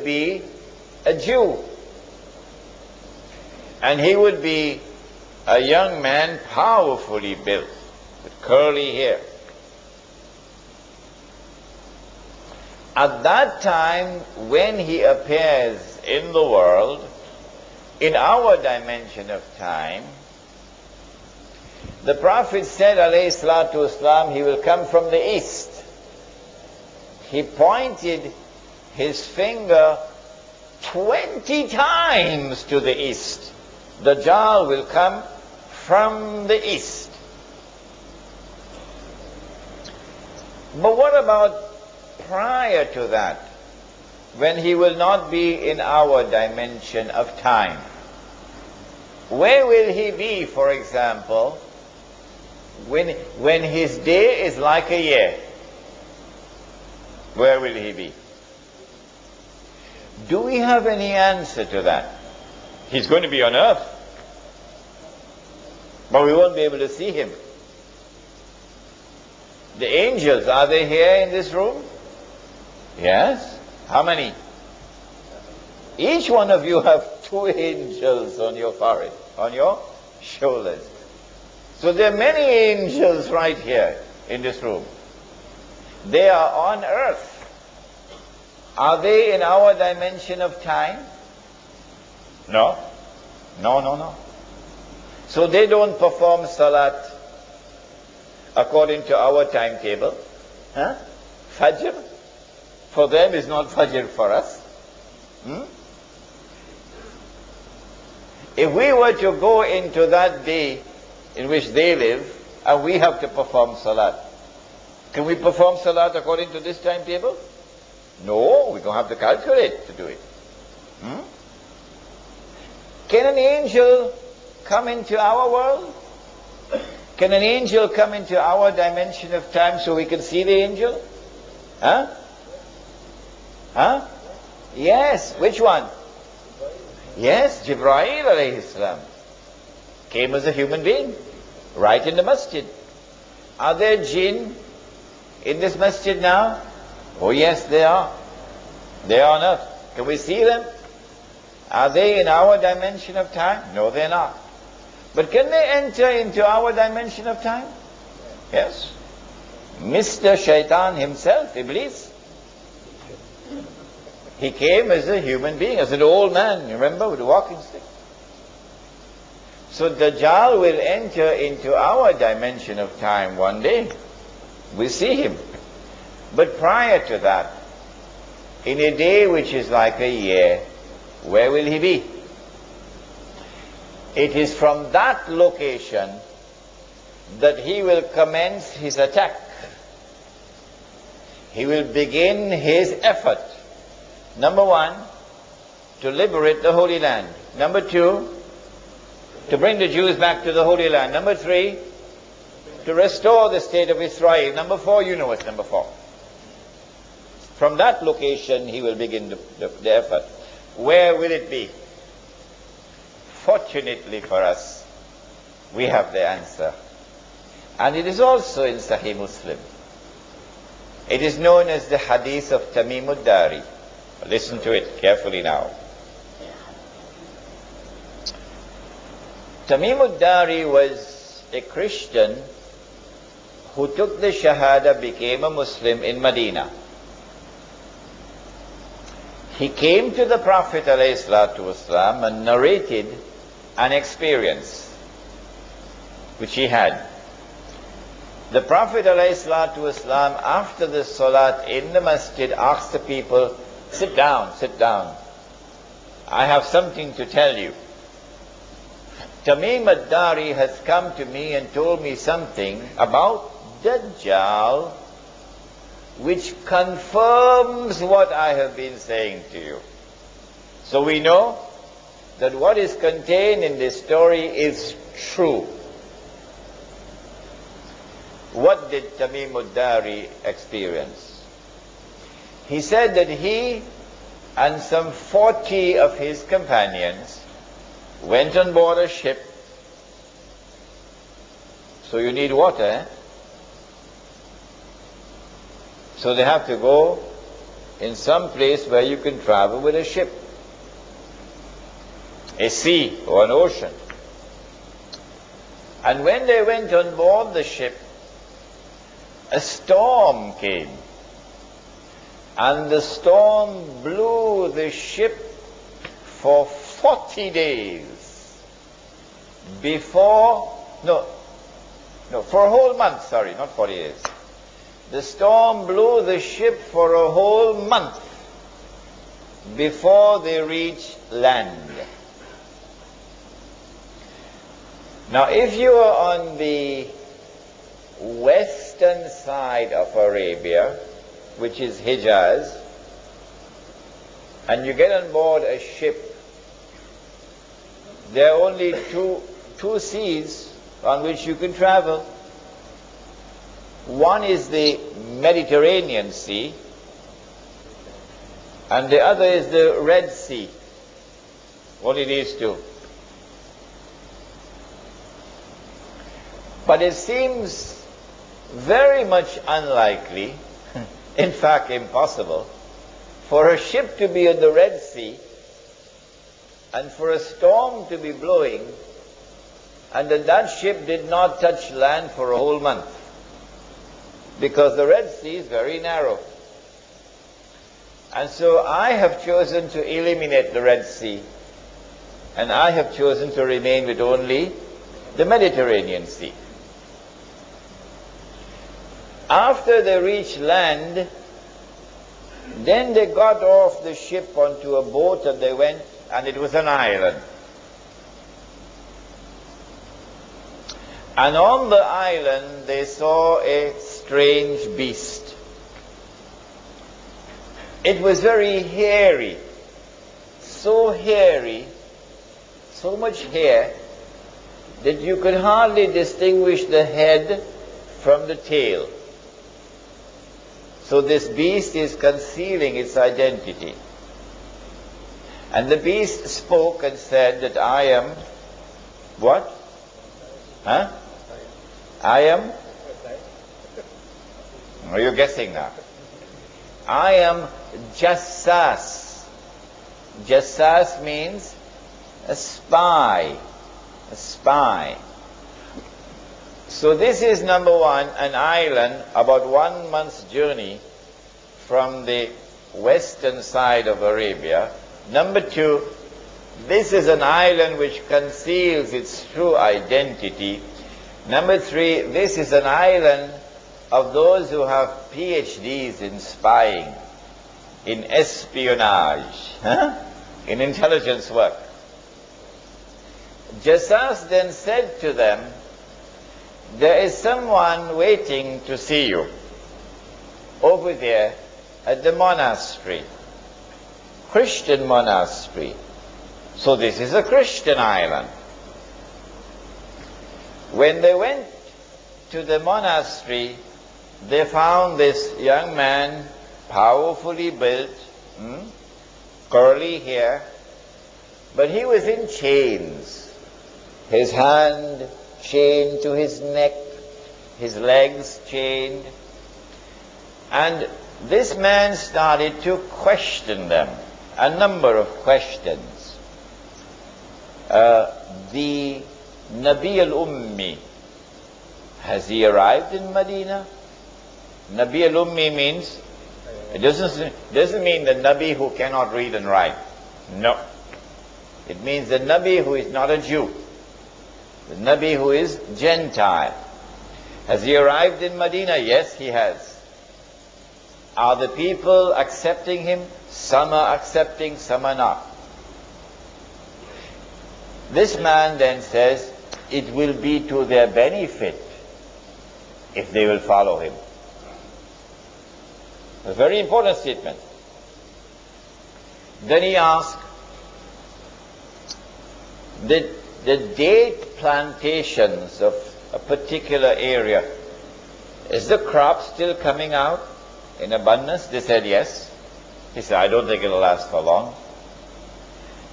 be a Jew. And he would be a young man, powerfully built, with curly hair. At that time, when he appears in the world, in our dimension of time, the Prophet said, alayhi salatu wasalam, he will come from the east. He pointed his finger 20 times to the east. Dajjal will come from the east. But what about prior to that, when he will not be in our dimension of time? Where will he be, for example, when his day is like a year? Where will he be? Do we have any answer to that? He's going to be on earth, but we won't be able to see him. The angels, are they here in this room? Yes. How many? Each one of you have 2 angels on your forehead, on your shoulders. So there are many angels right here in this room. They are on earth. Are they in our dimension of time? No. No, no, no. So they don't perform salat according to our timetable. Huh? Fajr for them is not Fajr for us. If we were to go into that day in which they live and we have to perform salat, can we perform salat according to this timetable? No, we don't have to calculate to do it. Can an angel come into our world? Can an angel come into our dimension of time so we can see the angel? Huh? Huh? Yes. Which one? Yes, Jibreel alayhi salam came as a human being, right in the masjid. Are there jinn in this masjid now? Oh yes, they are. They are on earth. Can we see them? Are they in our dimension of time? No, they're not. But can they enter into our dimension of time? Yes. Mr. Shaitan himself, Iblis, he came as a human being, as an old man, remember, with a walking stick. So Dajjal will enter into our dimension of time one day. We see him. But prior to that, in a day which is like a year, where will he be? It is from that location that he will commence his attack. He will begin his effort. Number 1, to liberate the Holy Land. Number 2, to bring the Jews back to the Holy Land. Number 3, to restore the state of Israel. Number 4, you know what's number 4. From that location he will begin the effort. Where will it be? Fortunately for us, we have the answer. And it is also in Sahih Muslim. It is known as the hadith of Tamim ad-Dari. Listen to it carefully now. Tamim ad-Dari was a Christian who took the Shahada, became a Muslim in Medina. He came to the Prophet ﷺ and narrated an experience which he had. The Prophet ﷺ, after the salat in the masjid, asked the people, sit down, sit down. I have something to tell you. Tamim ad-Dari has come to me and told me something about Dajjal, which confirms what I have been saying to you. So we know that what is contained in this story is true. What did Tamim ad-Dari experience? He said that he and some 40 of his companions went on board a ship. So you need water, eh? So they have to go in some place where you can travel with a ship, a sea or an ocean. And when they went on board the ship, a storm came. And the storm blew the ship for 40 days for a whole month, sorry, not 40 days. The storm blew the ship for a whole month before they reached land. Now, if you are on the western side of Arabia, which is Hijaz, and you get on board a ship, there are only two seas on which you can travel. One is the Mediterranean Sea, and the other is the Red Sea. Only these two. But it seems very much unlikely, in fact impossible, for a ship to be on the Red Sea and for a storm to be blowing and that ship did not touch land for a whole month, because the Red Sea is very narrow. And so I have chosen to eliminate the Red Sea, and I have chosen to remain with only the Mediterranean Sea. After they reached land, then they got off the ship onto a boat and they went, and it was an island. And on the island they saw a strange beast. It was very hairy, so much hair, that you could hardly distinguish the head from the tail. So this beast is concealing its identity. And the beast spoke and said that I am what? Huh? I am? Are you guessing now? I am Jassas. Jassas means a spy. A spy. So this is, number one, an island about 1 month's journey from the western side of Arabia. Number two, this is an island which conceals its true identity. Number three, this is an island of those who have PhDs in spying, in espionage, in intelligence work. Jassas then said to them, there is someone waiting to see you over there at the monastery, Christian monastery. So this is a Christian island. When they went to the monastery, they found this young man, powerfully built, curly hair, but he was in chains. His hand chained to his neck, his legs chained. And this man started to question them, a number of questions. The Nabi al-Ummi, has he arrived in Medina? Nabi al-Ummi means, it doesn't mean the Nabi who cannot read and write. No. It means the Nabi who is not a Jew. The Nabi who is Gentile. Has he arrived in Medina? Yes, he has. Are the people accepting him? Some are accepting, some are not. This man then says, it will be to their benefit if they will follow him. A very important statement. Then he asked, the date plantations of a particular area, is the crop still coming out in abundance? They said yes. He said, I don't think it'll last for long.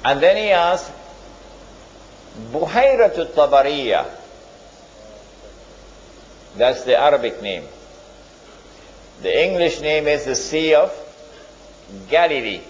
And then he asked, Buhayratu Tabariya, that's the Arabic name. The English name is the Sea of Galilee.